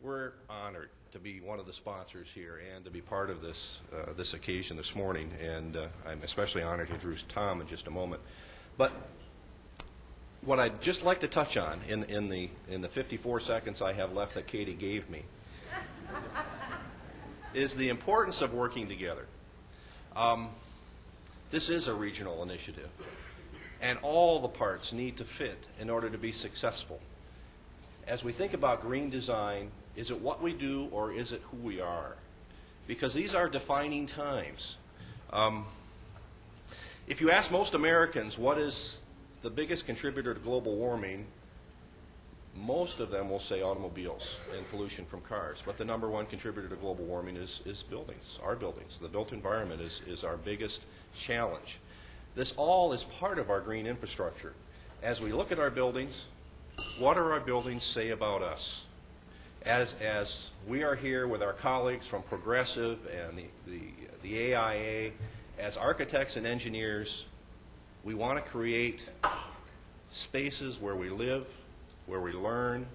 We're honored to be one of the sponsors here and to be part of this this occasion this morning, and I'm especially honored to introduce Tom in just a moment. But what I'd just like to touch on in the 54 seconds I have left that Katie gave me is the importance of working together. This is a regional initiative, and all the parts need to fit in order to be successful. As we think about green design, is it what we do or is it who we are? Because these are defining times. If you ask most Americans what is the biggest contributor to global warming, most of them will say automobiles and pollution from cars. But the number one contributor to global warming is buildings, our buildings. The built environment is our biggest challenge. This all is part of our green infrastructure. As we look at our buildings, what do our buildings say about us? As we are here with our colleagues from Progressive and the AIA, as architects and engineers, we want to create spaces where we live, where we learn,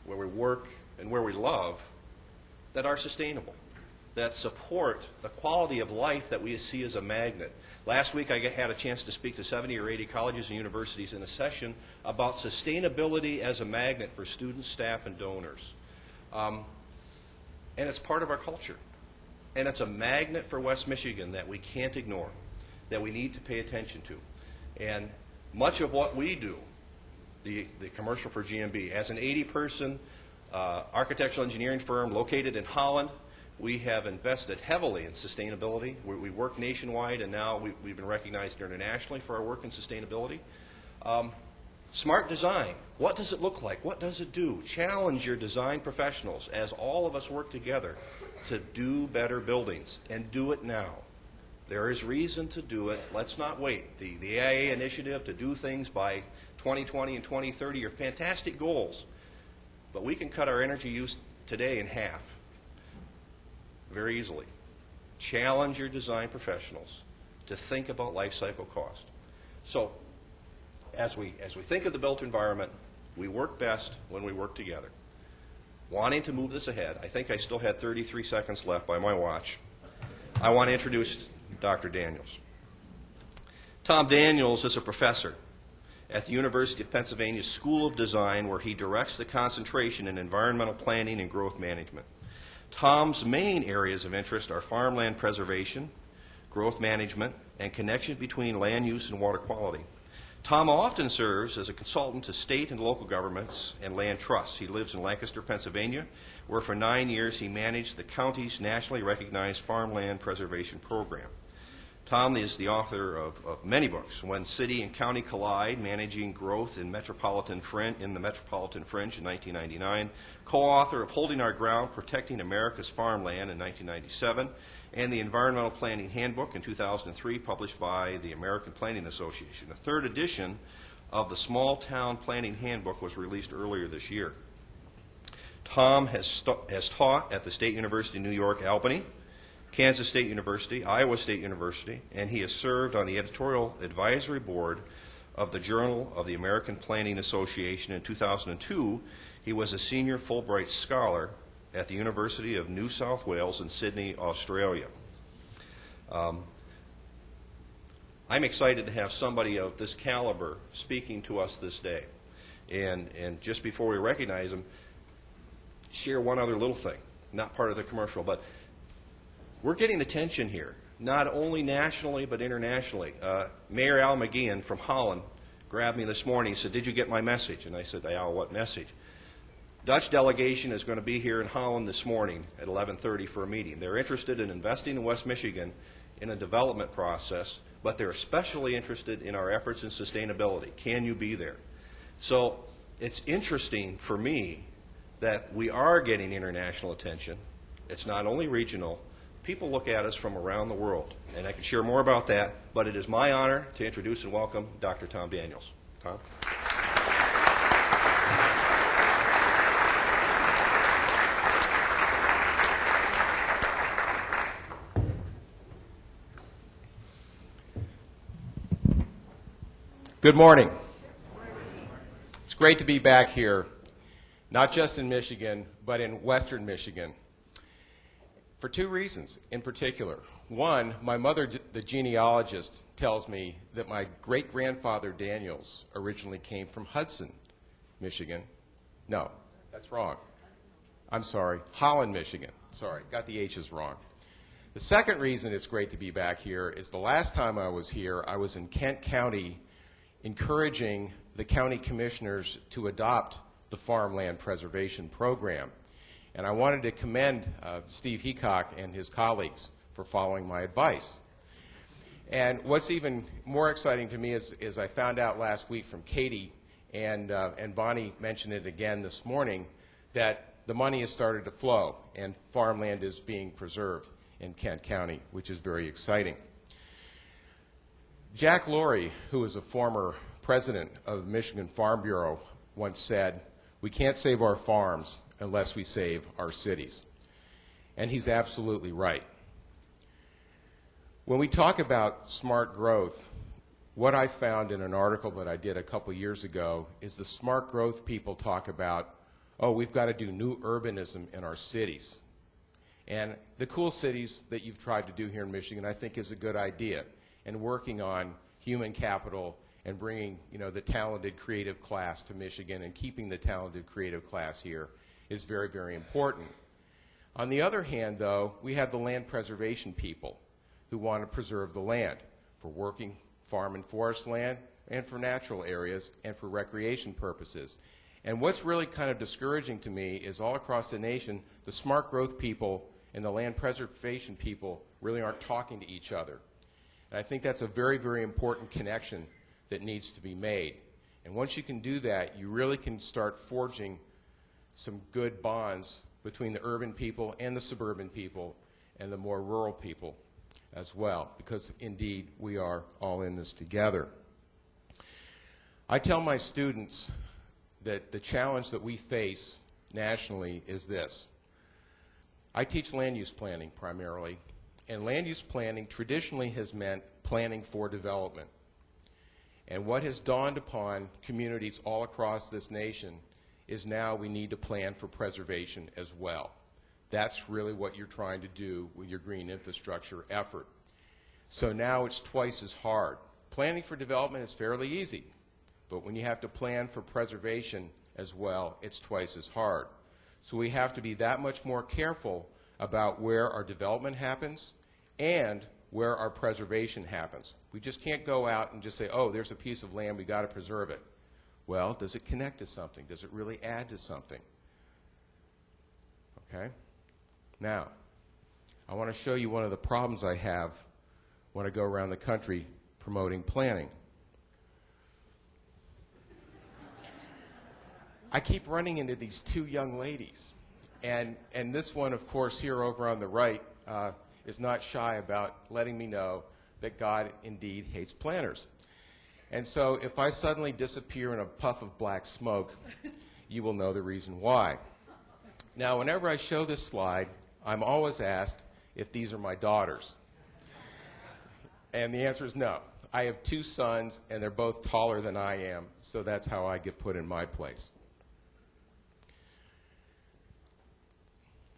where we work, and where we love that are sustainable, that support the quality of life that we see as a magnet. Last week I had a chance to speak to 70 or 80 colleges and universities in a session about sustainability as a magnet for students, staff, and donors. And it's part of our culture. And it's a magnet for West Michigan that we can't ignore, that we need to pay attention to. And much of what we do, the commercial for GMB, as an 80-person architectural engineering firm located in Holland, we have invested heavily in sustainability. We work nationwide, and now we've been recognized internationally for our work in sustainability. Smart design. What does it look like? What does it do? Challenge your design professionals as all of us work together to do better buildings, and do it now. There is reason to do it. Let's not wait. The AIA initiative to do things by 2020 and 2030 are fantastic goals, but we can cut our energy use today in half very easily. Challenge your design professionals to think about life cycle cost. So as we think of the built environment, we work best when we work together. Wanting to move this ahead, I think I still had 33 seconds left by my watch. I want to introduce Dr. Daniels. Tom Daniels is a professor at the University of Pennsylvania School of Design, where he directs the concentration in environmental planning and growth management. Tom's main areas of interest are farmland preservation, growth management, and connection between land use and water quality. Tom often serves as a consultant to state and local governments and land trusts. He lives in Lancaster, Pennsylvania, where for 9 years he managed the county's nationally recognized farmland preservation program. Tom is the author of many books: When City and County Collide, Managing Growth in the Metropolitan Fringe in 1999, co-author of Holding Our Ground, Protecting America's Farmland in 1997, and the Environmental Planning Handbook in 2003, published by the American Planning Association. The third edition of the Small Town Planning Handbook was released earlier this year. Tom has taught at the State University of New York, Albany, Kansas State University, Iowa State University, and he has served on the editorial advisory board of the Journal of the American Planning Association. In 2002, he was a senior Fulbright scholar at the University of New South Wales in Sydney, Australia. I'm excited to have somebody of this caliber speaking to us this day. And just before we recognize him, share one other little thing, not part of the commercial, but we're getting attention here, not only nationally but internationally. Mayor Al McGeehan from Holland grabbed me this morning and said, "Did you get my message?" And I said, "Al, what message?" Dutch delegation is going to be here in Holland this morning at 11:30 for a meeting. They're interested in investing in West Michigan in a development process, but they're especially interested in our efforts in sustainability. Can you be there? So it's interesting for me that we are getting international attention. It's not only regional. People look at us from around the world, and I can share more about that, but it is my honor to introduce and welcome Dr. Tom Daniels. Tom? Good morning. It's great to be back here not just in Michigan, but in western Michigan, for two reasons in particular. One, my mother, the genealogist, tells me that my great-grandfather Daniels originally came from Hudson, Michigan. No, that's wrong. I'm sorry, Holland, Michigan. Sorry, got the H's wrong. The second reason it's great to be back here is the last time I was here, I was in Kent County encouraging the county commissioners to adopt the Farmland Preservation Program. And I wanted to commend Steve Heacock and his colleagues for following my advice. And what's even more exciting to me is I found out last week from Katie, and Bonnie mentioned it again this morning, that the money has started to flow and farmland is being preserved in Kent County, which is very exciting. Jack Laurie, who is a former president of the Michigan Farm Bureau, once said, "We can't save our farms unless we save our cities." And he's absolutely right. When we talk about smart growth, what I found in an article that I did a couple years ago is the smart growth people talk about, oh, we've got to do new urbanism in our cities. And the cool cities that you've tried to do here in Michigan, I think, is a good idea. And working on human capital and bringing, the talented creative class to Michigan and keeping the talented creative class here is very, very important. On the other hand, though, we have the land preservation people who want to preserve the land for working farm and forest land and for natural areas and for recreation purposes. And what's really kind of discouraging to me is all across the nation, the smart growth people and the land preservation people really aren't talking to each other. And I think that's a very, very important connection that needs to be made. And once you can do that, you really can start forging some good bonds between the urban people and the suburban people and the more rural people as well, because indeed we are all in this together. I tell my students that the challenge that we face nationally is this. I teach land use planning primarily, and land use planning traditionally has meant planning for development. And what has dawned upon communities all across this nation is now we need to plan for preservation as well. That's really what you're trying to do with your green infrastructure effort. So now it's twice as hard. Planning for development is fairly easy, but when you have to plan for preservation as well, it's twice as hard. So we have to be that much more careful about where our development happens and where our preservation happens. We just can't go out and just say, oh, there's a piece of land, we've got to preserve it. Well, does it connect to something? Does it really add to something? Okay? Now, I want to show you one of the problems I have when I go around the country promoting planning. I keep running into these two young ladies. And this one, of course, here over on the right, is not shy about letting me know that God indeed hates planners. And so if I suddenly disappear in a puff of black smoke, you will know the reason why. Now, whenever I show this slide, I'm always asked if these are my daughters. And the answer is no. I have two sons, and they're both taller than I am, so that's how I get put in my place.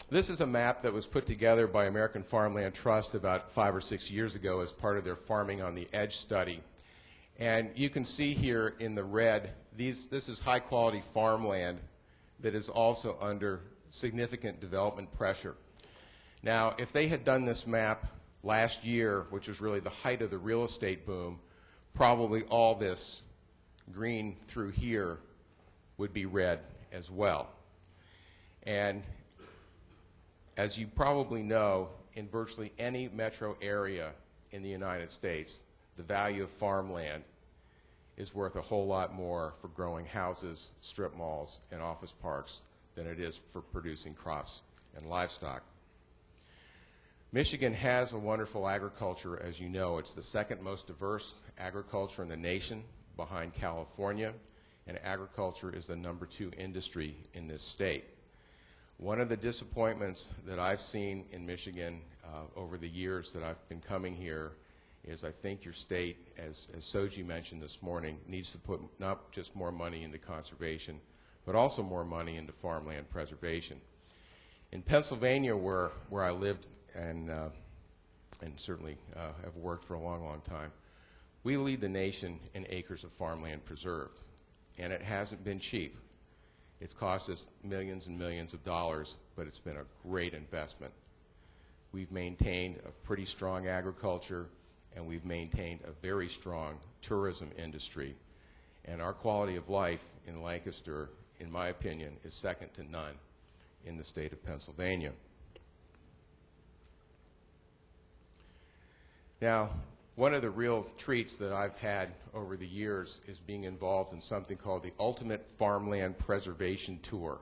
This is a map that was put together by American Farmland Trust about 5 or 6 years ago as part of their Farming on the Edge study. And you can see here in the red, this is high-quality farmland that is also under significant development pressure. Now, if they had done this map last year, which was really the height of the real estate boom, probably all this green through here would be red as well. And as you probably know, in virtually any metro area in the United States, the value of farmland is worth a whole lot more for growing houses, strip malls, and office parks than it is for producing crops and livestock. Michigan has a wonderful agriculture, as you know. It's the second most diverse agriculture in the nation, behind California, and agriculture is the #2 industry in this state. One of the disappointments that I've seen in Michigan over the years that I've been coming here is I think your state, as Soji mentioned this morning, needs to put not just more money into conservation, but also more money into farmland preservation. In Pennsylvania, where I lived and certainly have worked for a long, long time, we lead the nation in acres of farmland preserved, and it hasn't been cheap. It's cost us millions and millions of dollars, but it's been a great investment. We've maintained a pretty strong agriculture, and we've maintained a very strong tourism industry. And our quality of life in Lancaster, in my opinion, is second to none in the state of Pennsylvania. Now, one of the real treats that I've had over the years is being involved in something called the Ultimate Farmland Preservation Tour.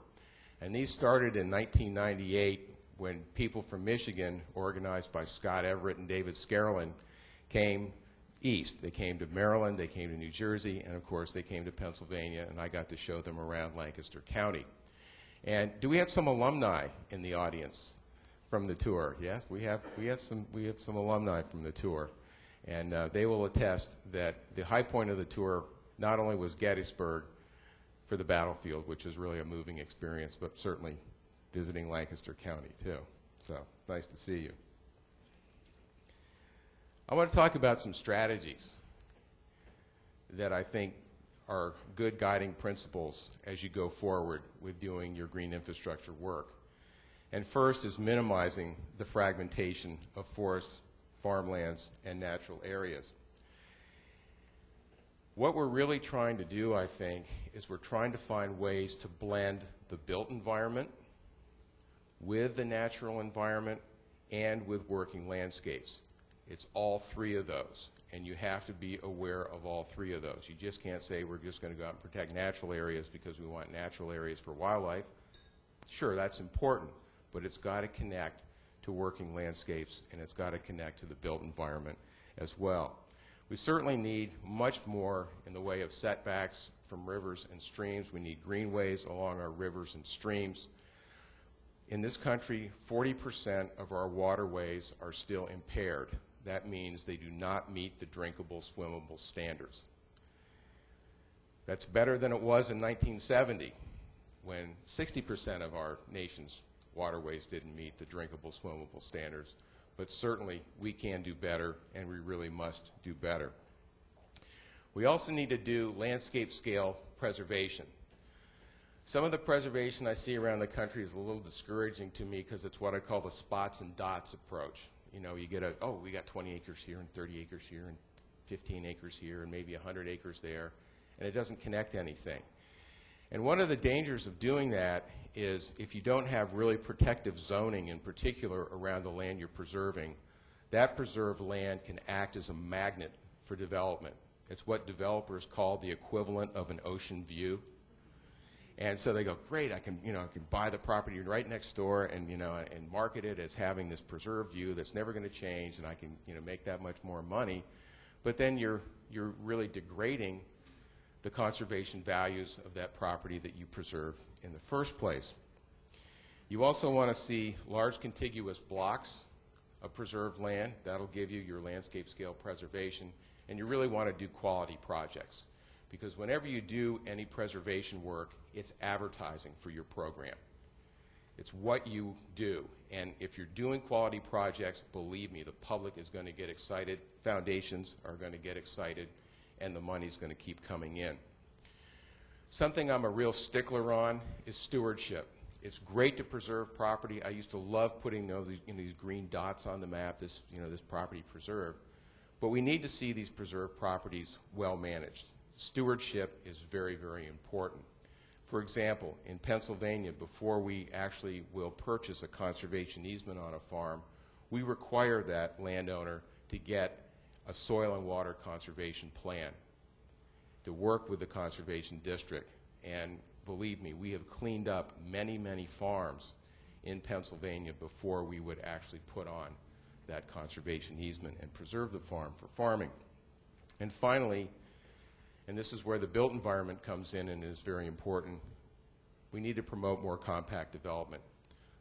And these started in 1998 when people from Michigan, organized by Scott Everett and David Scarlin, came east. They came to Maryland, they came to New Jersey, and of course they came to Pennsylvania, and I got to show them around Lancaster County. And do we have some alumni in the audience from the tour? Yes, we have some alumni from the tour. And they will attest that the high point of the tour not only was Gettysburg for the battlefield, which is really a moving experience, but certainly visiting Lancaster County too. So nice to see you. I want to talk about some strategies that I think are good guiding principles as you go forward with doing your green infrastructure work. And first is minimizing the fragmentation of forests, farmlands, and natural areas. What we're really trying to do, I think, is we're trying to find ways to blend the built environment with the natural environment and with working landscapes. It's all three of those, and you have to be aware of all three of those. You just can't say we're just going to go out and protect natural areas because we want natural areas for wildlife. Sure, that's important, but it's got to connect to working landscapes, and it's got to connect to the built environment as well. We certainly need much more in the way of setbacks from rivers and streams. We need greenways along our rivers and streams. In this country, 40% of our waterways are still impaired. That means they do not meet the drinkable, swimmable standards. That's better than it was in 1970, when 60% of our nation's waterways didn't meet the drinkable, swimmable standards. But certainly, we can do better, and we really must do better. We also need to do landscape scale preservation. Some of the preservation I see around the country is a little discouraging to me because it's what I call the spots and dots approach. You know, you get we got 20 acres here and 30 acres here and 15 acres here and maybe 100 acres there, and it doesn't connect anything. And one of the dangers of doing that is if you don't have really protective zoning in particular around the land you're preserving, that preserved land can act as a magnet for development. It's what developers call the equivalent of an ocean view. And so they go, great, I can buy the property right next door and market it as having this preserved view that's never going to change, and I can make that much more money. But then you're really degrading the conservation values of that property that you preserved in the first place. You also want to see large contiguous blocks of preserved land. That'll give you your landscape scale preservation. And you really want to do quality projects, because whenever you do any preservation work, it's advertising for your program. It's what you do. And if you're doing quality projects, believe me, the public is going to get excited, foundations are going to get excited, and the money's going to keep coming in. Something I'm a real stickler on is stewardship. It's great to preserve property. I used to love putting these green dots on the map, this property preserved. But we need to see these preserved properties well managed. Stewardship is very, very important. For example, in Pennsylvania, before we actually will purchase a conservation easement on a farm, we require that landowner to get a soil and water conservation plan to work with the conservation district. And believe me, we have cleaned up many, many farms in Pennsylvania before we would actually put on that conservation easement and preserve the farm for farming. And finally, and this is where the built environment comes in and is very important, we need to promote more compact development.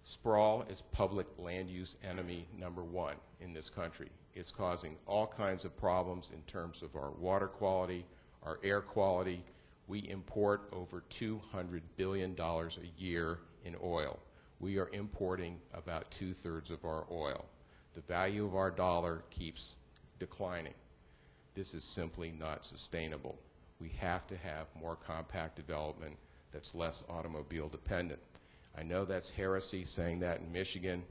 Sprawl is public land use enemy #1 in this country. It's causing all kinds of problems in terms of our water quality, our air quality, We import over $200 billion a year in oil. We are importing about 2/3 of our oil. The value of our dollar keeps declining. This is simply not sustainable. We have to have more compact development that's less automobile dependent. I know that's heresy saying that in Michigan,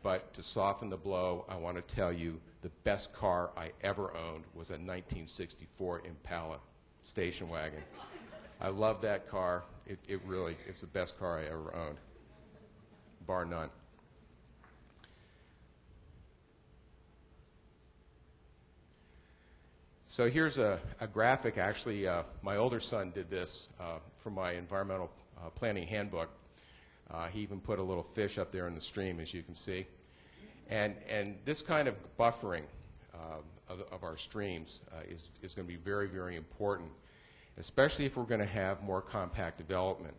but to soften the blow, I want to tell you the best car I ever owned was a 1964 Impala station wagon. I love that car. It's the best car I ever owned, bar none. So here's a graphic. Actually, my older son did this for my environmental planning handbook. He even put a little fish up there in the stream, as you can see. And this kind of buffering of our streams is going to be very, very important, especially if we're going to have more compact development.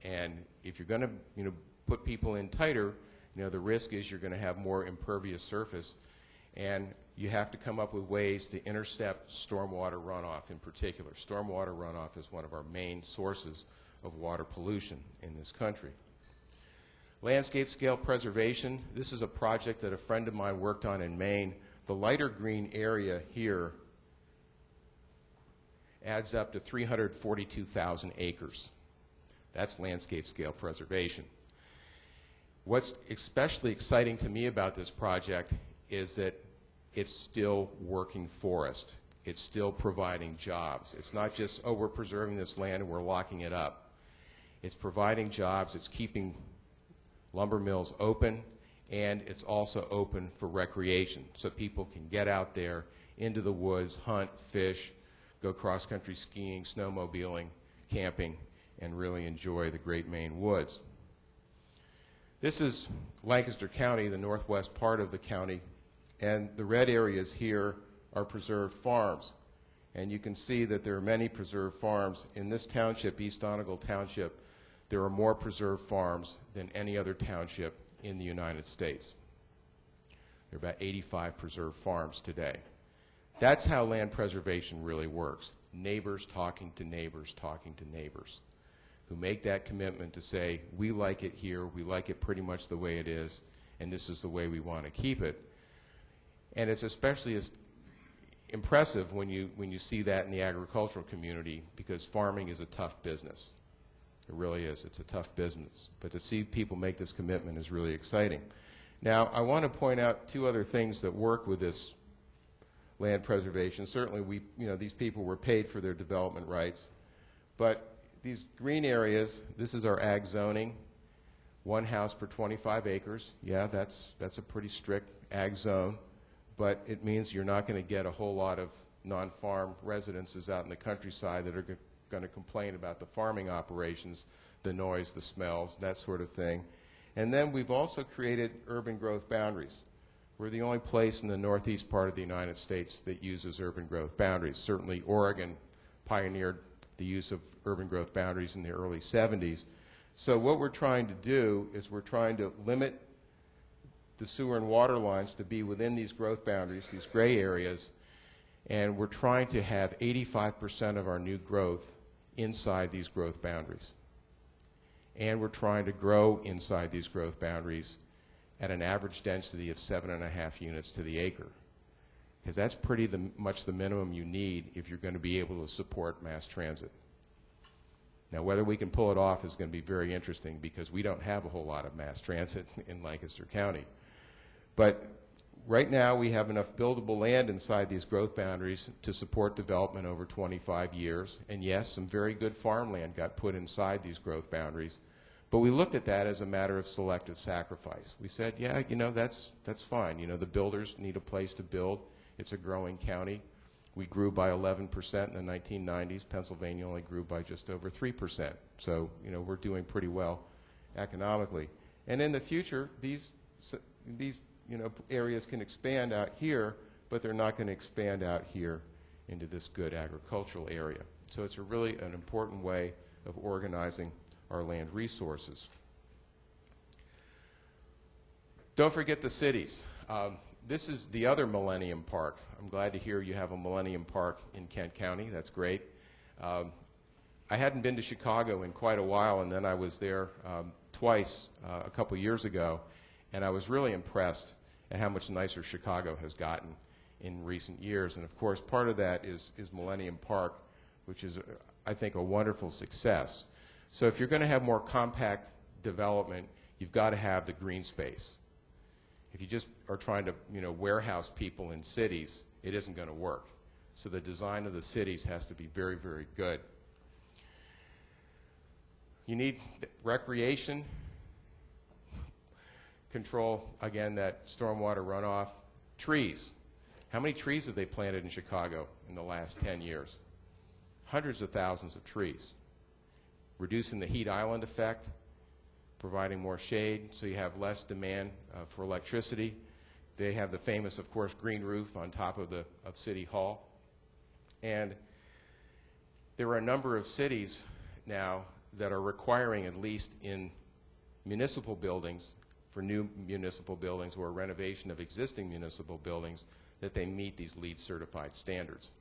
And if you're going to put people in tighter, the risk is you're going to have more impervious surface, and you have to come up with ways to intercept stormwater runoff in particular. Stormwater runoff is one of our main sources of water pollution in this country. Landscape scale preservation. This is a project that a friend of mine worked on in Maine. The lighter green area here adds up to 342,000 acres. That's landscape scale preservation. What's especially exciting to me about this project is that it's still working forest. It's still providing jobs. It's not just, oh, we're preserving this land and we're locking it up. It's providing jobs. It's keeping lumber mills open, and it's also open for recreation, so people can get out there into the woods, hunt, fish, go cross-country skiing, snowmobiling, camping, and really enjoy the great Maine woods. This is Lancaster County, the northwest part of the county, and the red areas here are preserved farms. And you can see that there are many preserved farms. In this township, East Donegal Township, there are more preserved farms than any other township in the United States. There are about 85 preserved farms today. That's how land preservation really works. Neighbors talking to neighbors, who make that commitment to say, we like it here, we like it pretty much the way it is, and this is the way we want to keep it. And it's especially impressive when you see that in the agricultural community, because farming is a tough business. It really is. It's a tough business. But to see people make this commitment is really exciting. Now, I want to point out two other things that work with this land preservation. Certainly, these people were paid for their development rights. But these green areas, this is our ag zoning, 1 house per 25 acres. Yeah, that's a pretty strict ag zone. But it means you're not going to get a whole lot of non-farm residences out in the countryside that are going to complain about the farming operations, the noise, the smells, that sort of thing. And then we've also created urban growth boundaries. We're the only place in the northeast part of the United States that uses urban growth boundaries. Certainly Oregon pioneered the use of urban growth boundaries in the early 70s. So what we're trying to do is we're trying to limit the sewer and water lines to be within these growth boundaries, these gray areas, and we're trying to have 85% of our new growth inside these growth boundaries. And we're trying to grow inside these growth boundaries at an average density of 7.5 units to the acre, because that's pretty much the minimum you need if you're going to be able to support mass transit. Now, whether we can pull it off is going to be very interesting, because we don't have a whole lot of mass transit in Lancaster County. But right now, we have enough buildable land inside these growth boundaries to support development over 25 years. And yes, some very good farmland got put inside these growth boundaries. But we looked at that as a matter of selective sacrifice. We said, yeah, that's fine. The builders need a place to build. It's a growing county. We grew by 11% in the 1990s. Pennsylvania only grew by just over 3%. So, we're doing pretty well economically. And in the future, these areas can expand out here, but they're not going to expand out here into this good agricultural area. So it's really an important way of organizing our land resources. Don't forget the cities. This is the other Millennium Park. I'm glad to hear you have a Millennium Park in Kent County. That's great. I hadn't been to Chicago in quite a while, and then I was there twice a couple years ago, and I was really impressed at how much nicer Chicago has gotten in recent years. And of course, part of that is Millennium Park, which is, I think, a wonderful success. So if you're going to have more compact development, you've got to have the green space. If you just are trying to, warehouse people in cities, it isn't going to work. So the design of the cities has to be very, very good. You need recreation, control, again, that stormwater runoff. Trees. How many trees have they planted in Chicago in the last 10 years? Hundreds of thousands of trees. Reducing the heat island effect, providing more shade so you have less demand for electricity. They have the famous, of course, green roof on top of City Hall. And there are a number of cities now that are requiring, at least in municipal buildings, for new municipal buildings or renovation of existing municipal buildings, that they meet these LEED certified standards.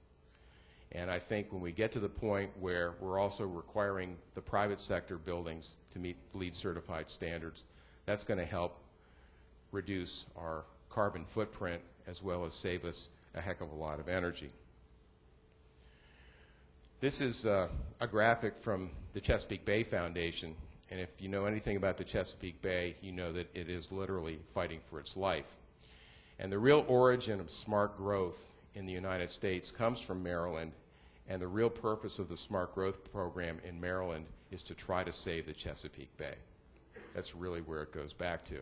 And I think when we get to the point where we're also requiring the private sector buildings to meet LEED certified standards, that's going to help reduce our carbon footprint as well as save us a heck of a lot of energy. This is a graphic from the Chesapeake Bay Foundation, and if you know anything about the Chesapeake Bay, you know that it is literally fighting for its life. And the real origin of smart growth in the United States comes from Maryland, and the real purpose of the smart growth program in Maryland is to try to save the Chesapeake Bay. That's really where it goes back to.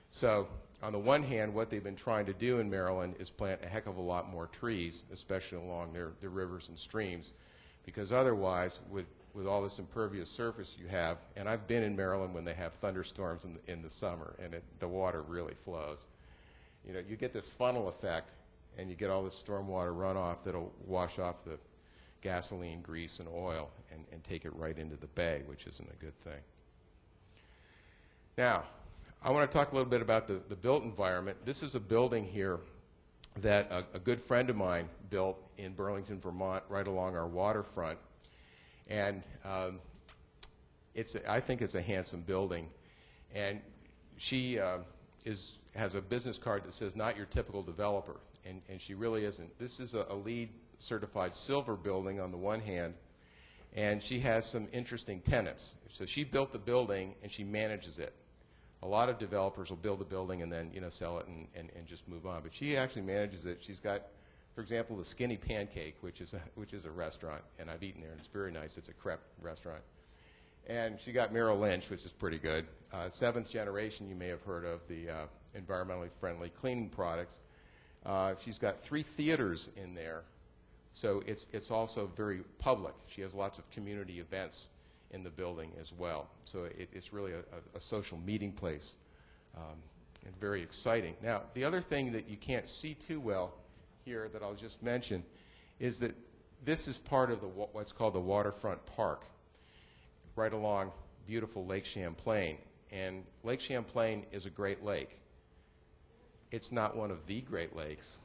So on the one hand, what they've been trying to do in Maryland is plant a heck of a lot more trees, especially along their rivers and streams, because otherwise, with all this impervious surface you have, and I've been in Maryland when they have thunderstorms in the summer, and the water really flows. You get this funnel effect, and you get all this stormwater runoff that'll wash off the gasoline, grease, and oil and take it right into the bay, which isn't a good thing. Now, I want to talk a little bit about the built environment. This is a building here that a good friend of mine built in Burlington, Vermont, right along our waterfront. And I think it's a handsome building. And she has a business card that says, "Not your typical developer." And she really isn't. This is a LEED certified silver building on the one hand, and she has some interesting tenants. So she built the building and she manages it. A lot of developers will build a building and then sell it and just move on. But she actually manages it. She's got, for example, the Skinny Pancake, which is a restaurant, and I've eaten there, and it's very nice. It's a crepe restaurant. And she got Merrill Lynch, which is pretty good. Seventh Generation, you may have heard of, the environmentally friendly cleaning products. She's got 3 theaters in there, so it's also very public. She has lots of community events in the building as well. So it's really a social meeting place, and very exciting. Now, the other thing that you can't see too well here that I'll just mention is that this is part of what's called the waterfront park, right along beautiful Lake Champlain. And Lake Champlain is a great lake. It's not one of the Great Lakes,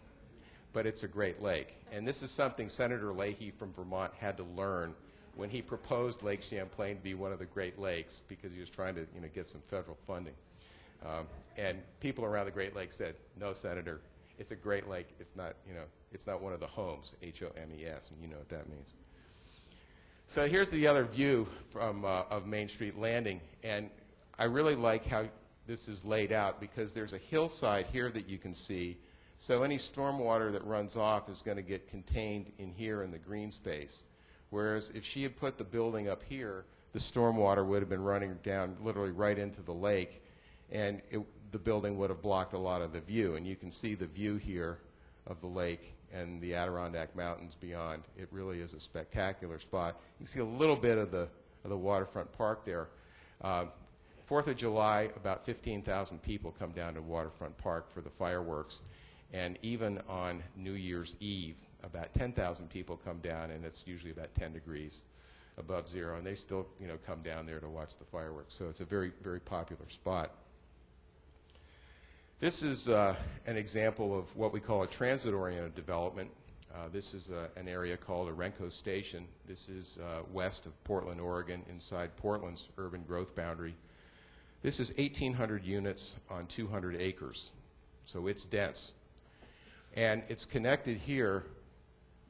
but it's a great lake. And this is something Senator Leahy from Vermont had to learn when he proposed Lake Champlain to be one of the Great Lakes, because he was trying to get some federal funding. And people around the Great Lakes said, "No, Senator, it's a great lake. It's not, it's not one of the homes, H-O-M-E-S, and you know what that means." So here's the other view from of Main Street Landing, and I really like how this is laid out, because there's a hillside here that you can see, so any stormwater that runs off is going to get contained in here in the green space. Whereas if she had put the building up here, the stormwater would have been running down literally right into the lake, and the building would have blocked a lot of the view. And you can see the view here of the lake and the Adirondack Mountains beyond. It really is a spectacular spot. You can see a little bit of the waterfront park there. 4th of July, about 15,000 people come down to Waterfront Park for the fireworks. And even on New Year's Eve, about 10,000 people come down, and it's usually about 10 degrees above zero, and they still come down there to watch the fireworks. So it's a very, very popular spot. This is an example of what we call a transit-oriented development. This is an area called Orenco Station. This is west of Portland, Oregon, inside Portland's urban growth boundary. This is 1,800 units on 200 acres, so it's dense. And it's connected here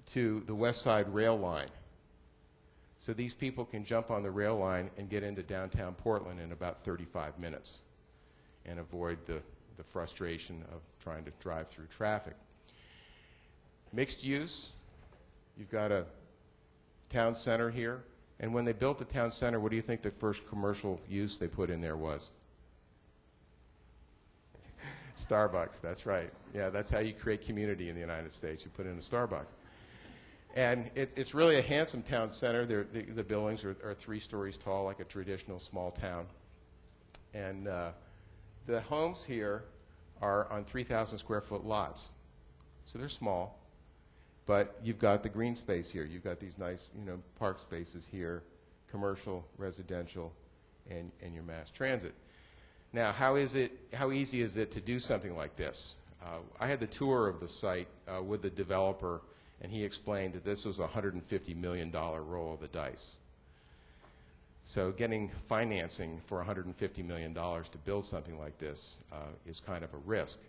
to the West Side rail line. So these people can jump on the rail line and get into downtown Portland in about 35 minutes and avoid the frustration of trying to drive through traffic. Mixed use, you've got a town center here. And when they built the town center, what do you think the first commercial use they put in there was? Starbucks, that's right. Yeah, that's how you create community in the United States. You put in a Starbucks. And it's really a handsome town center. The buildings are 3 stories tall, like a traditional small town. And the homes here are on 3,000 square foot lots. So they're small. But you've got the green space here. You've got these nice, park spaces here, commercial, residential, and your mass transit. Now, how easy is it to do something like this? I had the tour of the site with the developer, and he explained that this was a $150 million roll of the dice. So getting financing for $150 million to build something like this is kind of a risk.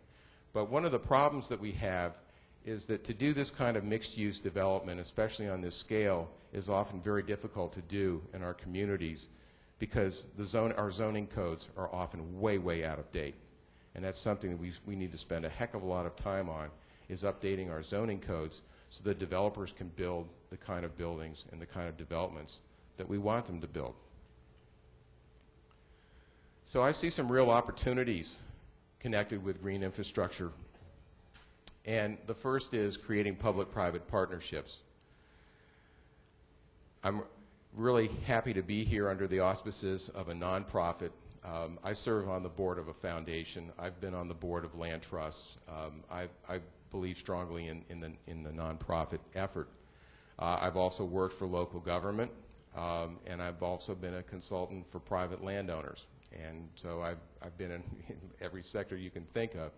But one of the problems that we have is that to do this kind of mixed-use development, especially on this scale, is often very difficult to do in our communities because our zoning codes are often way, way out of date. And that's something that we need to spend a heck of a lot of time on, is updating our zoning codes so that developers can build the kind of buildings and the kind of developments that we want them to build. So I see some real opportunities connected with green infrastructure. And the first is creating public-private partnerships. I'm really happy to be here under the auspices of a nonprofit. I serve on the board of a foundation. I've been on the board of land trusts. I believe strongly in the nonprofit effort. I've also worked for local government, and I've also been a consultant for private landowners. And so I've been in every sector you can think of.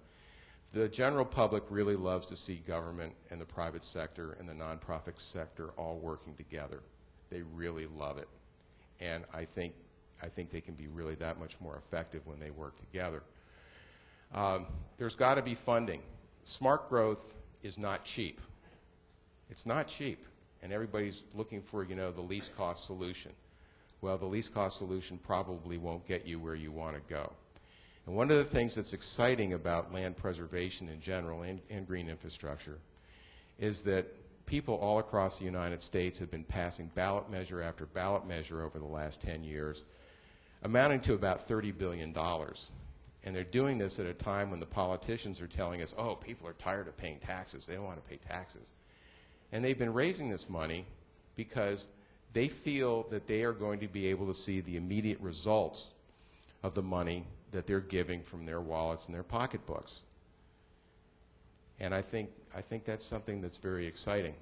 The general public really loves to see government and the private sector and the nonprofit sector all working together. They really love it. And I think they can be really that much more effective when they work together. There's got to be funding. Smart growth is not cheap. It's not cheap. And everybody's looking for, the least cost solution. Well, the least cost solution probably won't get you where you want to go. And one of the things that's exciting about land preservation in general and green infrastructure is that people all across the United States have been passing ballot measure after ballot measure over the last 10 years, amounting to about $30 billion. And they're doing this at a time when the politicians are telling us, oh, people are tired of paying taxes. They don't want to pay taxes. And they've been raising this money because they feel that they are going to be able to see the immediate results of the money that they're giving from their wallets and their pocketbooks. And I think that's something that's very exciting.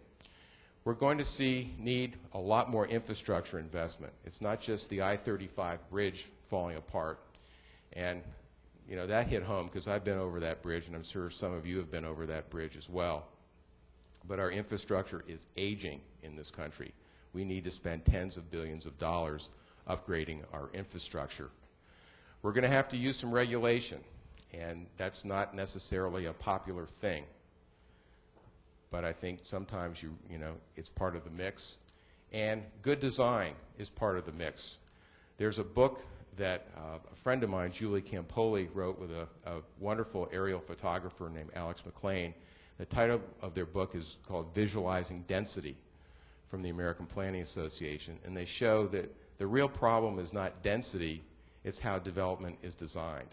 We're going to need a lot more infrastructure investment. It's not just the I-35 bridge falling apart. And that hit home because I've been over that bridge, and I'm sure some of you have been over that bridge as well. But our infrastructure is aging in this country. We need to spend tens of billions of dollars upgrading our infrastructure. We're going to have to use some regulation, and that's not necessarily a popular thing. But I think sometimes it's part of the mix. And good design is part of the mix. There's a book that a friend of mine, Julie Campoli, wrote with a wonderful aerial photographer named Alex McLean. The title of their book is called Visualizing Density from the American Planning Association. And they show that the real problem is not density, it's how development is designed.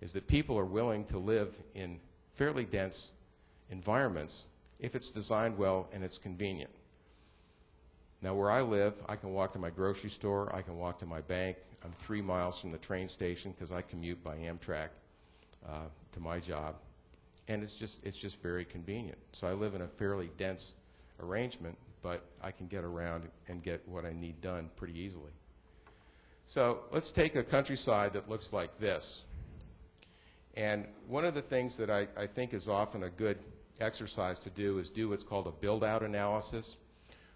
Is that people are willing to live in fairly dense environments if it's designed well and it's convenient. Now where I live, I can walk to my grocery store, I can walk to my bank. I'm 3 miles from the train station because I commute by Amtrak to my job. And it's just very convenient. So I live in a fairly dense arrangement, but I can get around and get what I need done pretty easily. So let's take a countryside that looks like this. And one of the things that I think is often a good exercise to do is do what's called a build-out analysis.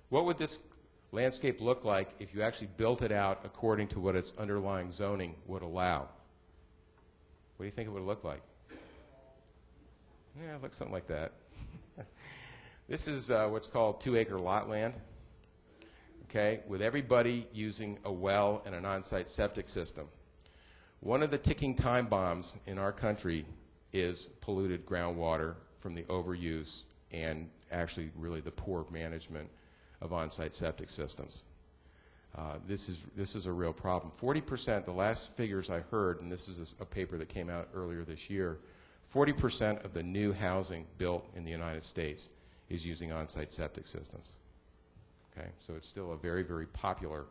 What would this landscape look like if you actually built it out according to what its underlying zoning would allow? What do you think it would look like? Yeah, it looks something like that. This is what's called 2-acre lot land, okay, with everybody using a well and an on-site septic system. One of the ticking time bombs in our country is polluted groundwater from the overuse and actually really the poor management of on-site septic systems. This is a real problem. 40%, the last figures I heard, and this is a paper that came out earlier this year, 40% of the new housing built in the United States is using on-site septic systems. Okay, so it's still a very, very popular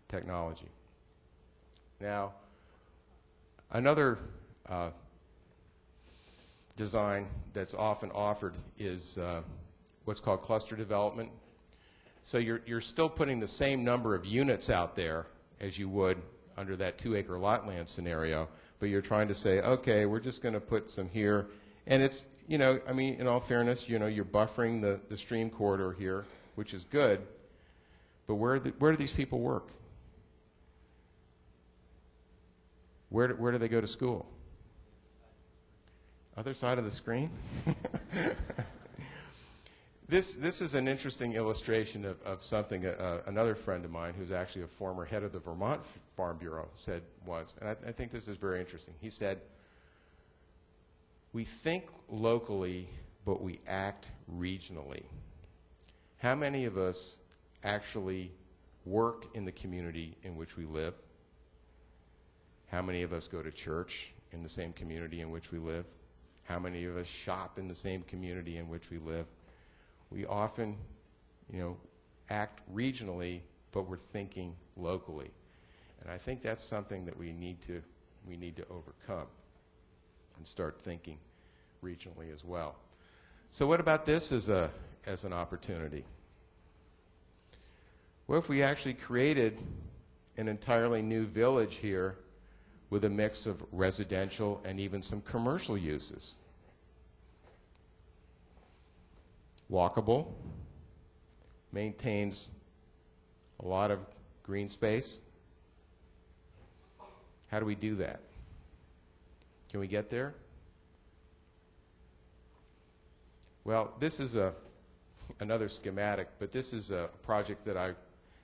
technology. Now, another design that's often offered is what's called cluster development. So you're still putting the same number of units out there as you would under that 2-acre lot land scenario, but you're trying to say, okay, we're just going to put some here. And it's, you know, I mean, in all fairness, you know, you're buffering the stream corridor here, which is good, but where do these people work? Where do they go to school? Other side of the screen? This is an interesting illustration of something another friend of mine, who's actually a former head of the Vermont Farm Bureau, said once, and I think this is very interesting. He said, "We think locally, but we act regionally." How many of us actually work in the community in which we live? How many of us go to church in the same community in which we live? How many of us shop in the same community in which we live? We often, you know, act regionally, but we're thinking locally. And I think that's something that we need to overcome and start thinking regionally as well. So what about this as an opportunity? What if we actually created an entirely new village here with a mix of residential and even some commercial uses? Walkable, maintains a lot of green space. How do we do that? Can we get there? Well, this is another schematic, but this is a project that I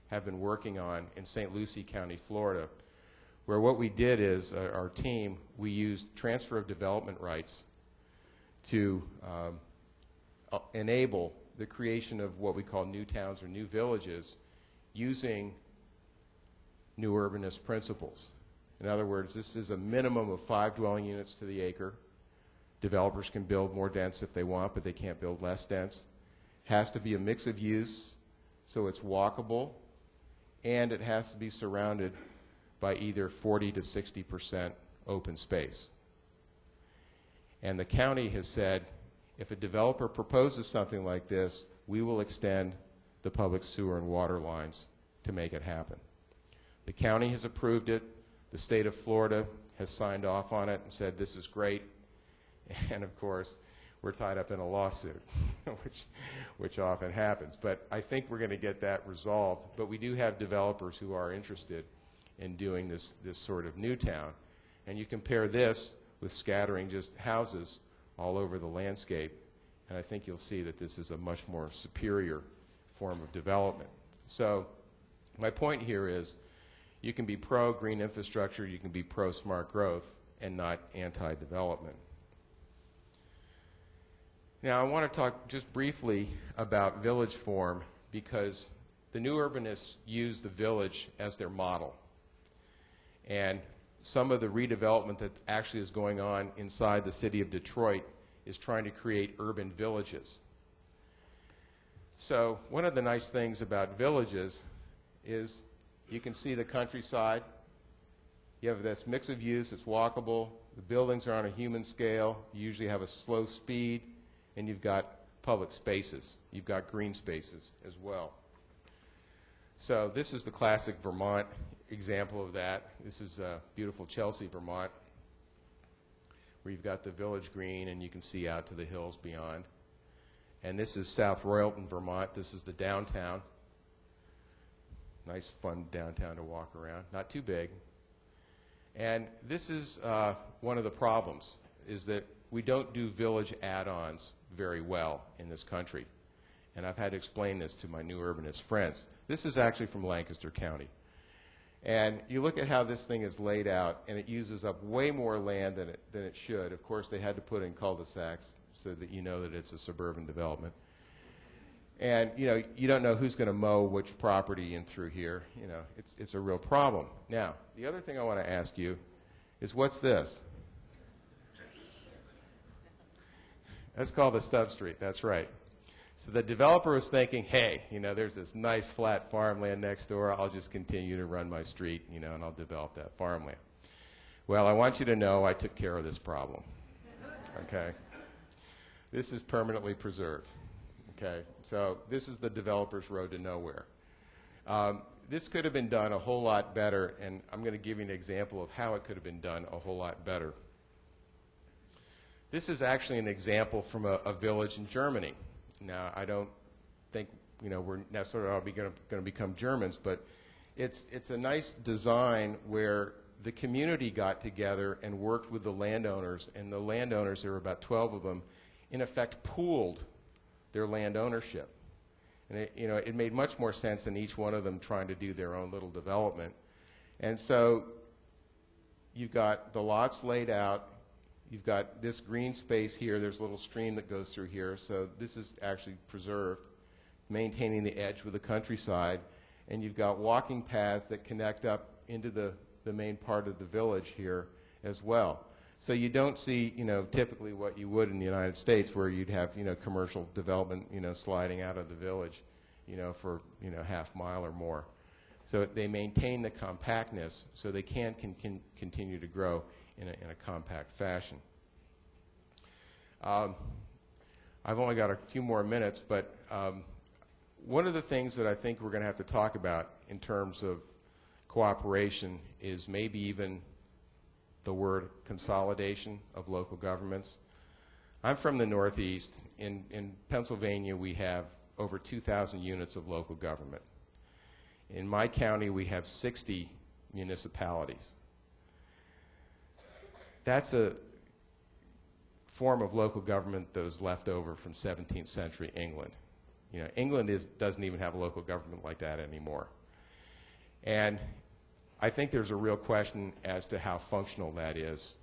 have been working on in St. Lucie County, Florida, where what we did is, our team, we used transfer of development rights to enable the creation of what we call new towns or new villages using new urbanist principles. In other words, this is a minimum of 5 dwelling units to the acre. Developers can build more dense if they want, but they can't build less dense. Has to be a mix of use, so it's walkable, and it has to be surrounded by either 40 to 60% open space. And the county has said, if a developer proposes something like this, we will extend the public sewer and water lines to make it happen. The county has approved it. The state of Florida has signed off on it and said this is great. And of course, we're tied up in a lawsuit, which often happens. But I think we're going to get that resolved. But we do have developers who are interested in doing this sort of new town. And you compare this with scattering just houses all over the landscape, and I think you'll see that this is a much more superior form of development. So my point here is you can be pro-green infrastructure, you can be pro-smart growth, and not anti-development. Now I want to talk just briefly about village form, because the new urbanists use the village as their model. And some of the redevelopment that actually is going on inside the city of Detroit is trying to create urban villages. So one of the nice things about villages is you can see the countryside. You have this mix of use, it's walkable, the buildings are on a human scale, you usually have a slow speed, and you've got public spaces. You've got green spaces as well. So this is the classic Vermont example of that. This is beautiful Chelsea, Vermont, where you've got the village green and you can see out to the hills beyond. And this is South Royalton, Vermont. This is the downtown. Nice, fun downtown to walk around. Not too big. And this is one of the problems, is that we don't do village add-ons very well in this country. And I've had to explain this to my new urbanist friends. This is actually from Lancaster County. And you look at how this thing is laid out, and it uses up way more land than it should. Of course, they had to put in cul-de-sacs so that you know that it's a suburban development. And, you know, you don't know who's going to mow which property in through here. You know, it's a real problem. Now, the other thing I want to ask you is, what's this? That's called the stub street. That's right. So the developer was thinking, hey, you know, there's this nice flat farmland next door. I'll just continue to run my street, you know, and I'll develop that farmland. Well, I want you to know I took care of this problem. Okay? This is permanently preserved. Okay? So this is the developer's road to nowhere. This could have been done a whole lot better, and I'm going to give you an example of how it could have been done a whole lot better. This is actually an example from a village in Germany. Now, I don't think, you know, we're necessarily all going to become Germans, but it's a nice design where the community got together and worked with the landowners, and the landowners, there were about 12 of them, in effect pooled their land ownership. And it made much more sense than each one of them trying to do their own little development. And so you've got the lots laid out. You've got this green space here. There's a little stream that goes through here. So this is actually preserved, maintaining the edge with the countryside. And you've got walking paths that connect up into the main part of the village here as well. So you don't see, you know, typically what you would in the United States, where you'd have, you know, commercial development, you know, sliding out of the village, you know, for, you know, half mile or more. So they maintain the compactness so they can continue to grow in a compact fashion. I've only got a few more minutes, but one of the things that I think we're going to have to talk about in terms of cooperation is maybe even the word consolidation of local governments. I'm from the Northeast. In Pennsylvania, we have over 2,000 units of local government. In my county, we have 60 municipalities. That's a form of local government that was left over from 17th century England. You know, England doesn't even have a local government like that anymore. And I think there's a real question as to how functional that is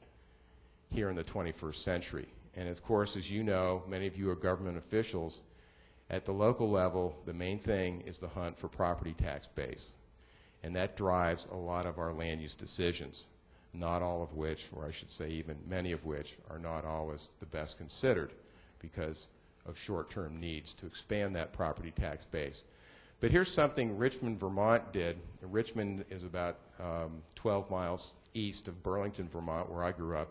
here in the 21st century. And of course, as you know, many of you are government officials. At the local level, the main thing is the hunt for property tax base. And that drives a lot of our land use decisions, not all of which, or I should say even many of which, are not always the best considered because of short-term needs to expand that property tax base. But here's something Richmond, Vermont did. Richmond is about 12 miles east of Burlington, Vermont, where I grew up.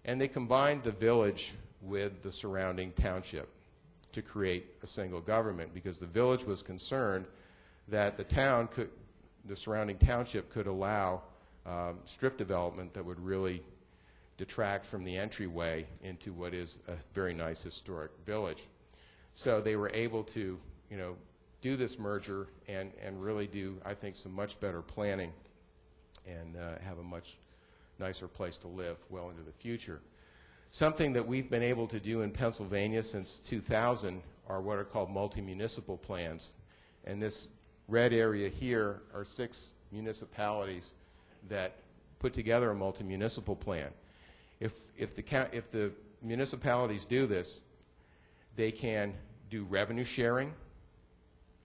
And they combined the village with the surrounding township to create a single government, because the village was concerned that the surrounding township could allow strip development that would really detract from the entryway into what is a very nice historic village. So they were able to, you know, do this merger and really do, I think, some much better planning and have a much nicer place to live well into the future. Something that we've been able to do in Pennsylvania since 2000 are what are called multi-municipal plans. And this red area here are 6 municipalities that put together a multi-municipal plan. If the municipalities do this, they can do revenue sharing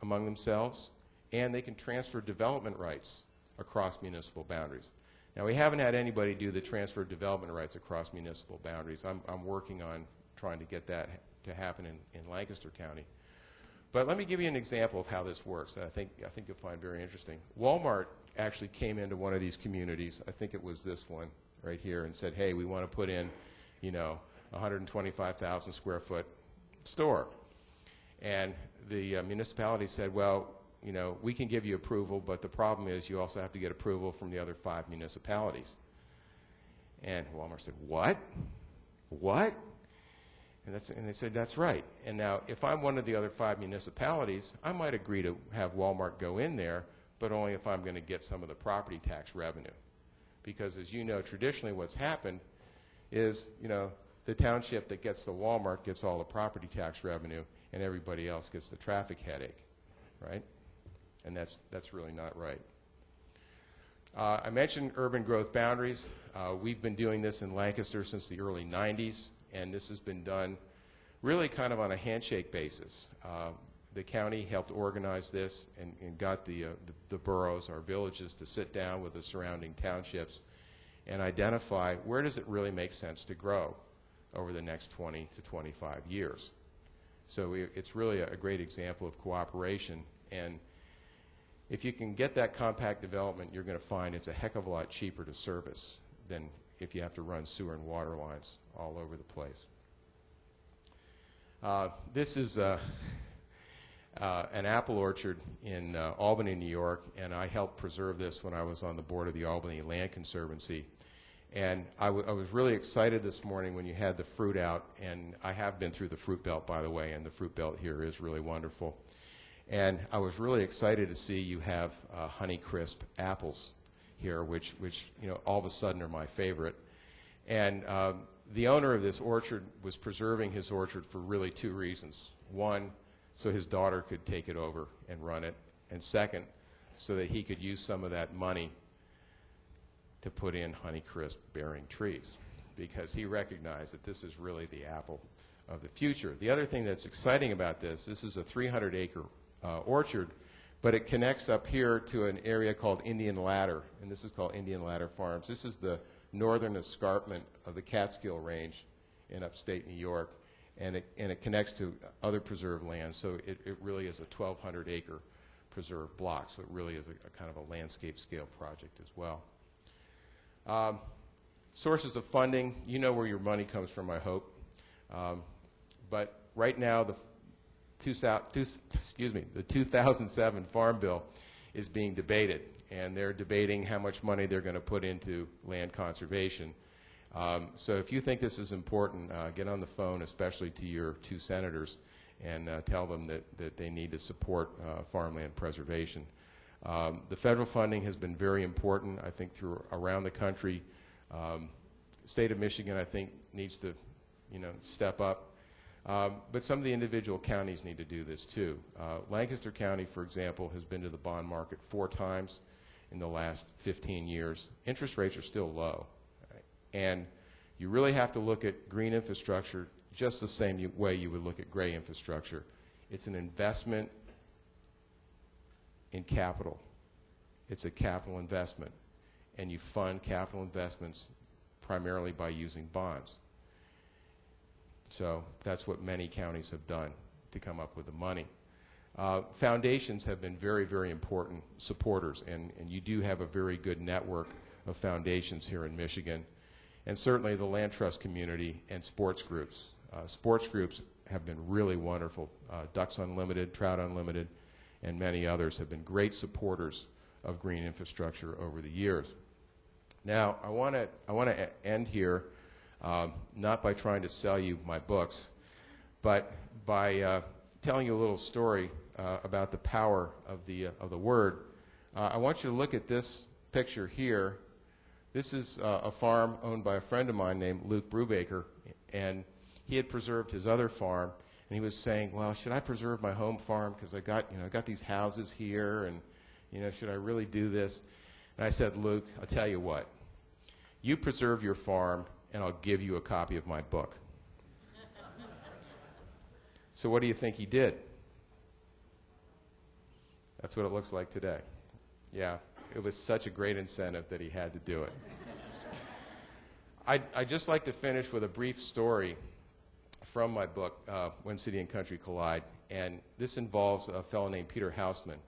among themselves, and they can transfer development rights across municipal boundaries. Now, we haven't had anybody do the transfer of development rights across municipal boundaries. I'm working on trying to get that to happen in Lancaster County. But let me give you an example of how this works that I think you'll find very interesting. Walmart actually came into one of these communities, I think it was this one right here, and said, hey, we want to put in, you know, a 125,000 square foot store. And the municipality said, well, you know, we can give you approval, but the problem is you also have to get approval from the other 5 municipalities. And Walmart said, what? What? And they said, that's right. And now, if I'm one of the other 5 municipalities, I might agree to have Walmart go in there, but only if I'm going to get some of the property tax revenue. Because as you know, traditionally what's happened is, the township that gets the Walmart gets all the property tax revenue, and everybody else gets the traffic headache, right? And that's really not right. I mentioned urban growth boundaries. We've been doing this in Lancaster since the early 90s, and this has been done really kind of on a handshake basis. The county helped organize this and got the boroughs, our villages, to sit down with the surrounding townships and identify where does it really make sense to grow over the next 20 to 25 years. So it's really a great example of cooperation. And if you can get that compact development, you're going to find it's a heck of a lot cheaper to service than if you have to run sewer and water lines all over the place. This is an apple orchard in Albany, New York, and I helped preserve this when I was on the board of the Albany Land Conservancy. And I was really excited this morning when you had the fruit out, and I have been through the fruit belt, by the way, and the fruit belt here is really wonderful. And I was really excited to see you have Honeycrisp apples here, which all of a sudden are my favorite. And the owner of this orchard was preserving his orchard for really 2 reasons. One, so his daughter could take it over and run it, and second, so that he could use some of that money to put in Honeycrisp bearing trees, because he recognized that this is really the apple of the future. The other thing that's exciting about this is a 300-acre orchard, but it connects up here to an area called Indian Ladder, and this is called Indian Ladder Farms. This is the northern escarpment of the Catskill Range in upstate New York, and it connects to other preserved lands, so it really is a 1,200-acre preserved block, so it really is a kind of a landscape scale project as well. Sources of funding, you know where your money comes from, I hope. But right now, the 2007 Farm Bill is being debated, and they're debating how much money they're going to put into land conservation. So if you think this is important, get on the phone, especially to your 2 senators, and tell them that they need to support farmland preservation. The federal funding has been very important, I think, around the country. State of Michigan, I think, needs to, step up. But some of the individual counties need to do this too. Lancaster County, for example, has been to the bond market 4 times in the last 15 years. Interest rates are still low. Right? And you really have to look at green infrastructure just the same way you would look at gray infrastructure. It's an investment in capital. It's a capital investment, and you fund capital investments primarily by using bonds. So that's what many counties have done to come up with the money. Foundations have been very, very important supporters, and you do have a very good network of foundations here in Michigan, and certainly the land trust community and sports groups. Sports groups have been really wonderful. Ducks Unlimited, Trout Unlimited, and many others have been great supporters of green infrastructure over the years. Now, I want to end here not by trying to sell you my books, but by telling you a little story about the power of the word. I want you to look at this picture here. This is a farm owned by a friend of mine named Luke Brubaker, and he had preserved his other farm, and he was saying, well, should I preserve my home farm because I got these houses here, and should I really do this? And I said, Luke, I'll tell you what. You preserve your farm, and I'll give you a copy of my book. So what do you think he did? That's what it looks like today. Yeah, it was such a great incentive that he had to do it. I'd just like to finish with a brief story from my book, When City and Country Collide, and this involves a fellow named Peter Hausman.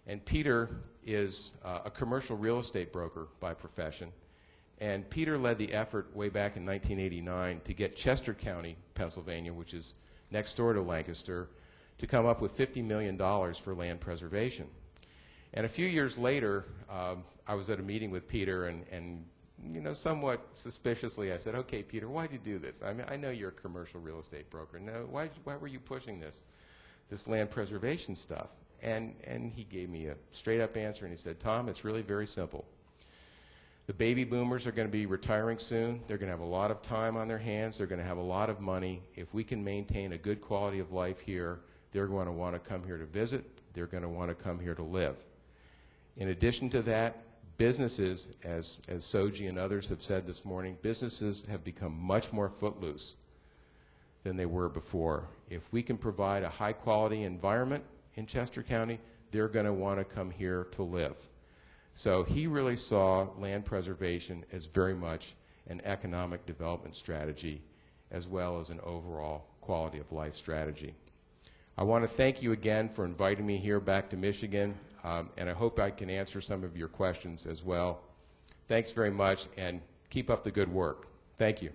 And Peter is a commercial real estate broker by profession, and Peter led the effort way back in 1989 to get Chester County, Pennsylvania, which is next door to Lancaster, to come up with $50 million for land preservation. And a few years later, I was at a meeting with Peter, and somewhat suspiciously, I said, okay, Peter, why'd you do this? I mean, I know you're a commercial real estate broker. No, why were you pushing this land preservation stuff? And he gave me a straight-up answer, and he said, Tom, it's really very simple. The baby boomers are going to be retiring soon. They're going to have a lot of time on their hands. They're going to have a lot of money. If we can maintain a good quality of life here, they're going to want to come here to visit. They're going to want to come here to live. In addition to that, businesses, as Soji and others have said this morning, businesses have become much more footloose than they were before. If we can provide a high-quality environment in Chester County, they're going to want to come here to live. So he really saw land preservation as very much an economic development strategy as well as an overall quality of life strategy. I want to thank you again for inviting me here back to Michigan, and I hope I can answer some of your questions as well. Thanks very much, and keep up the good work. Thank you.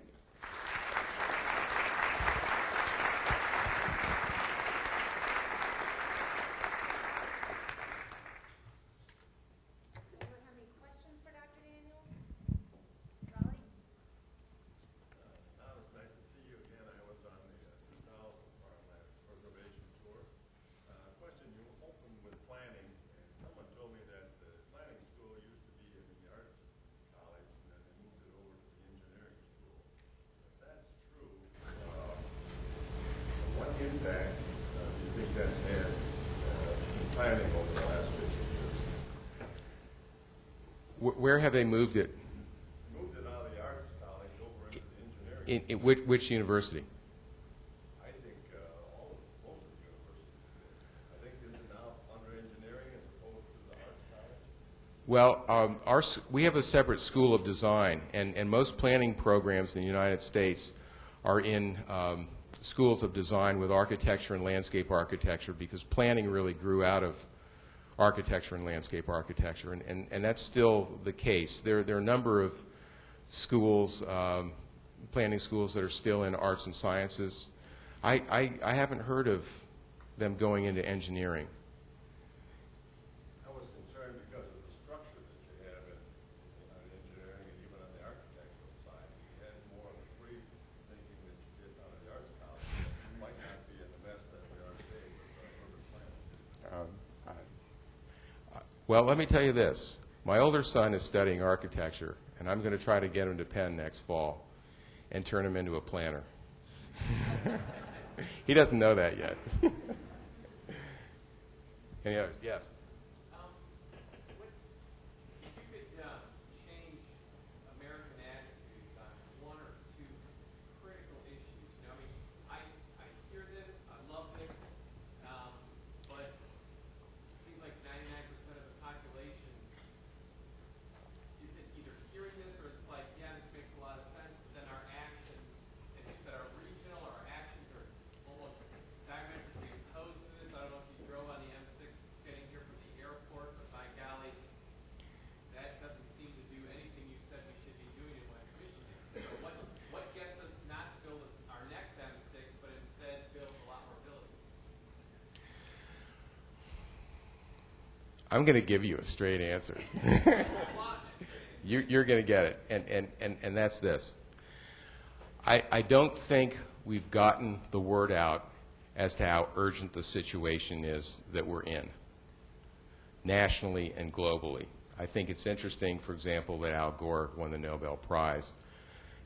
Impact do you think that's had in planning over the last 50 years? Where have they moved it? Moved it out of the arts college over into the engineering. In which university? I think most of the universities. I think this is now under engineering as opposed to the arts college. Well, we have a separate school of design, and most planning programs in the United States are in schools of design with architecture and landscape architecture, because planning really grew out of architecture and landscape architecture, and that's still the case. There are a number of schools, planning schools, that are still in arts and sciences. I haven't heard of them going into engineering. I was concerned because of the structure that you have in engineering and even on the architectural side. You had more of the free thinking that you did out of the arts college. You might not be in the mess that we are today with urban planning. Well, let me tell you this. My older son is studying architecture, and I'm going to try to get him to Penn next fall and turn him into a planner. He doesn't know that yet. Any others? Yes. If you could change American attitudes on one or two critical issues. I mean, I hear this, I love this, but it seems like 99% of the population isn't either hearing this, or it's like, yeah, this makes a lot of sense, but then our actions, and you said our regional, our actions are almost diametrically opposed to this. I don't know if you drove on the M6 getting here from the airport, but by golly, that doesn't seem to do anything you said we should be doing in West Michigan. So what gets us not to build our next M6, but instead build a lot more buildings? I'm going to give you a straight answer. You're going to get it, and that's this. I don't think we've gotten the word out as to how urgent the situation is that we're in, nationally and globally. I think it's interesting, for example, that Al Gore won the Nobel Prize.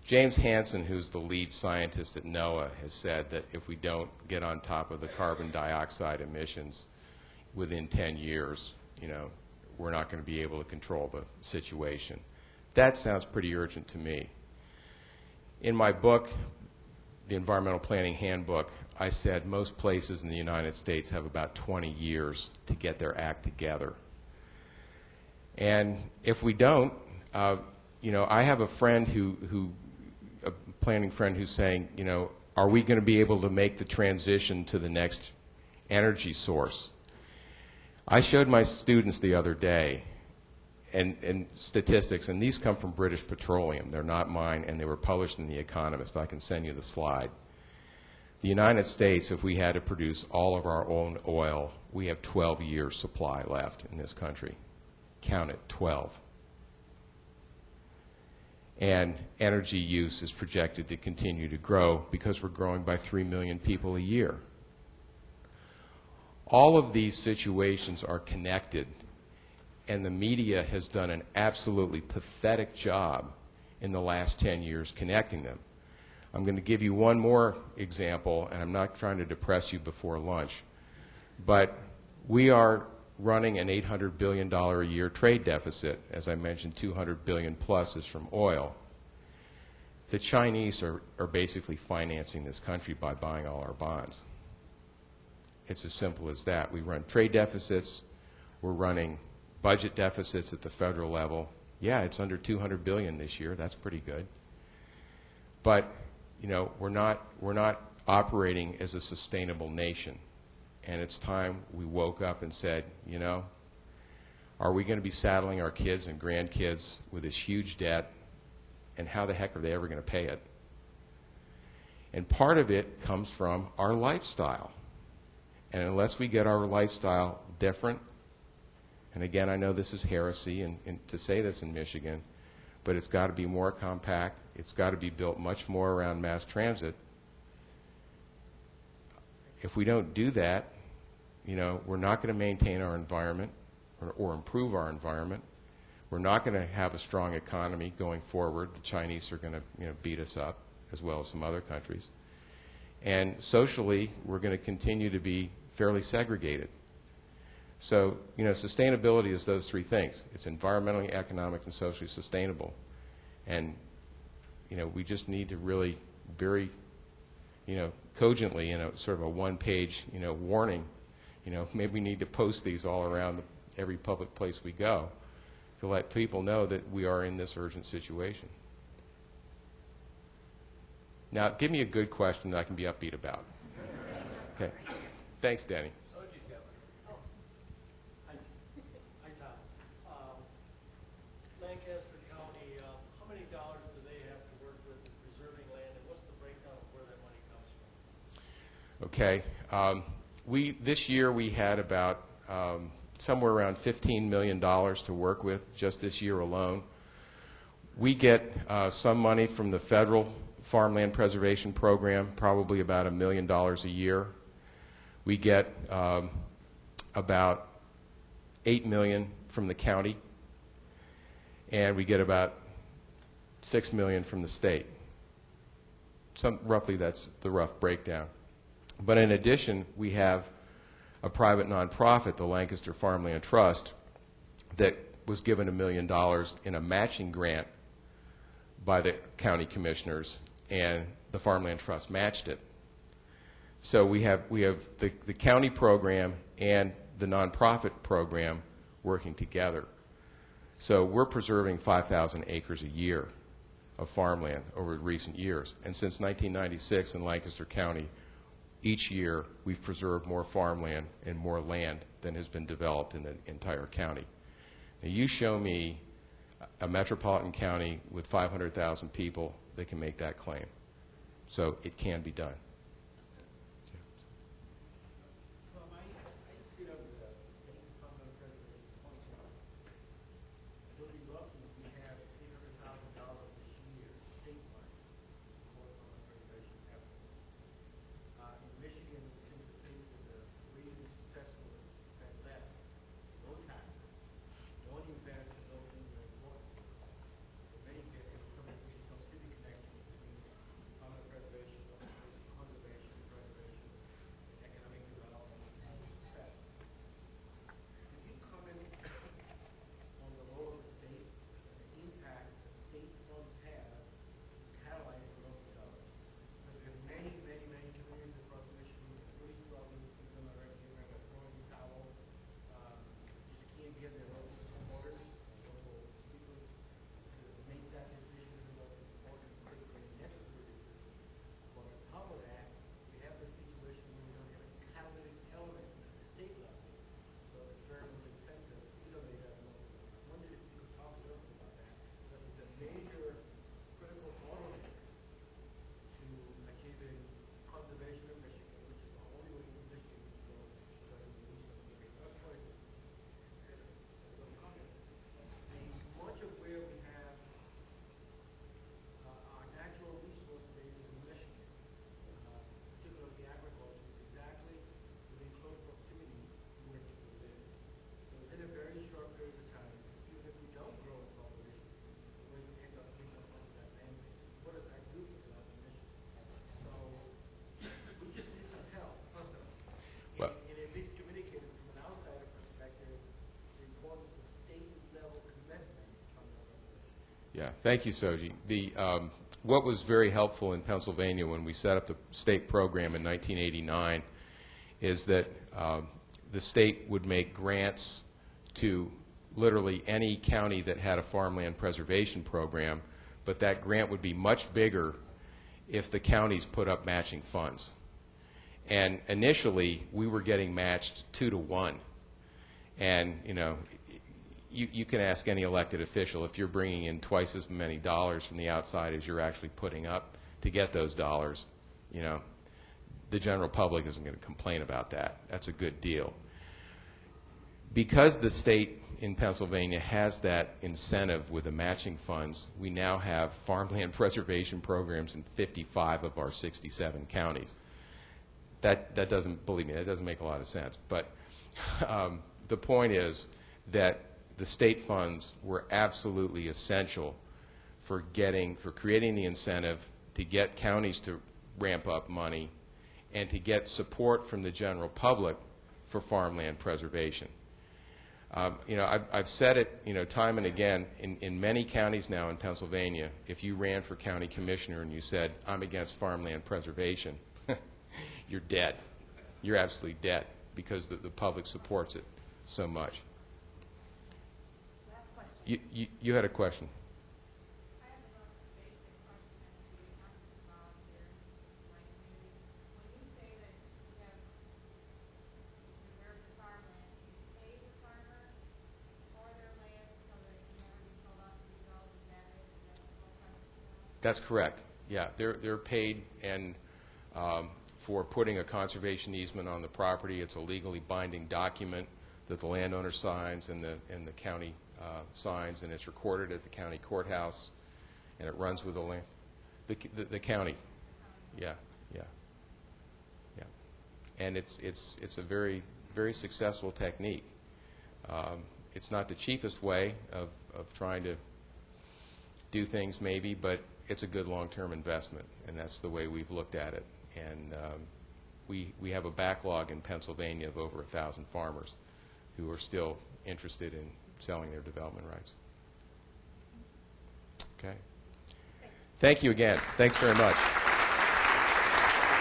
James Hansen, who's the lead scientist at NOAA, has said that if we don't get on top of the carbon dioxide emissions within 10 years, we're not going to be able to control the situation. That sounds pretty urgent to me. In my book, the Environmental Planning Handbook, I said most places in the United States have about 20 years to get their act together. And if we don't, I have a friend a planning friend who's saying, are we going to be able to make the transition to the next energy source? I showed my students the other day and statistics, and these come from British Petroleum. They're not mine, and they were published in The Economist. I can send you the slide. The United States, if we had to produce all of our own oil, we have 12 years supply left in this country. Count it, 12. And energy use is projected to continue to grow because we're growing by 3 million people a year. All of these situations are connected, and the media has done an absolutely pathetic job in the last 10 years connecting them. I'm going to give you one more example, and I'm not trying to depress you before lunch, but we are running an $800 billion a year trade deficit. As I mentioned, $200 billion plus is from oil. The Chinese are basically financing this country by buying all our bonds. It's as simple as that. We run trade deficits. We're running budget deficits at the federal level. Yeah, it's under $200 billion this year. That's pretty good. But, you know, we're not operating as a sustainable nation. And it's time we woke up and said, you know, are we going to be saddling our kids and grandkids with this huge debt, and how the heck are they ever going to pay it? And part of it comes from our lifestyle. And unless we get our lifestyle different, and again, I know this is heresy and to say this in Michigan, but it's got to be more compact. It's got to be built much more around mass transit. If we don't do that, you know, we're not going to maintain our environment or improve our environment. We're not going to have a strong economy going forward. The Chinese are going to, you know, beat us up, as well as some other countries. And socially, we're going to continue to be fairly segregated. So, you know, sustainability is those three things. It's environmentally, economic, and socially sustainable. And, you know, we just need to really very, you know, cogently, in a sort of a one-page, you know, warning. You know, maybe we need to post these all around every public place we go to let people know that we are in this urgent situation. Now, give me a good question that I can be upbeat about. Okay. Thanks, Danny. Hi, Tom. Lancaster County, how many dollars do they have to work with in preserving land, and what's the breakdown of where that money comes from? Okay. This year we had about somewhere around $15 million to work with just this year alone. We get some money from the federal farmland preservation program, probably about $1 million a year. We get about $8 million from the county, and we get about $6 million from the state. Roughly that's the rough breakdown. But in addition, we have a private nonprofit, the Lancaster Farmland Trust, that was given $1 million in a matching grant by the county commissioners, and the Farmland Trust matched it. So we have the county program and the nonprofit program working together. So we're preserving 5,000 acres a year of farmland over recent years. And since 1996 in Lancaster County, each year we've preserved more farmland and more land than has been developed in the entire county. Now you show me a metropolitan county with 500,000 people that can make that claim. So it can be done. Tom, I sit on the state farmland preservation council. I know you're lucky we have $800,000 this year statewide to support farmland preservation efforts. In Michigan, we seem to think that the way to be successful is to spend less, no taxes. Don't invest in those things that are important to us. In many cases, there's no civic connection between farmland preservation and Yeah, thank you, Soji. What was very helpful in Pennsylvania when we set up the state program in 1989 is that the state would make grants to literally any county that had a farmland preservation program, but that grant would be much bigger if the counties put up matching funds. And initially, we were getting matched 2 to 1. And, you know, you can ask any elected official, if you're bringing in twice as many dollars from the outside as you're actually putting up to get those dollars, you know, the general public isn't going to complain about that. That's a good deal. Because the state in Pennsylvania has that incentive with the matching funds, we now have farmland preservation programs in 55 of our 67 counties. That doesn't, believe me, that doesn't make a lot of sense. But the point is that the state funds were absolutely essential for creating the incentive to get counties to ramp up money and to get support from the general public for farmland preservation. You know, I've said it, you know, time and again, in many counties now in Pennsylvania, if you ran for county commissioner and you said, I'm against farmland preservation, you're dead. You're absolutely dead because the public supports it so much. Last question. You had a question. I have the most basic question that we have to volunteer in my community. When you say that you have reserved the farmland, do you pay the farmer for their land so that it can never be sold off to develop and damage? Is that the whole premise? That's correct. Yeah, they're paid and for putting a conservation easement on the property. It's a legally binding document that the landowner signs and the county signs, and it's recorded at the county courthouse, and it runs with the land. The county. Yeah. And it's a very, very successful technique. It's not the cheapest way of trying to do things maybe, but it's a good long-term investment, and that's the way we've looked at it. And we have a backlog in Pennsylvania of over 1,000 farmers who are still interested in selling their development rights. Okay. Thank you again. Thanks very much.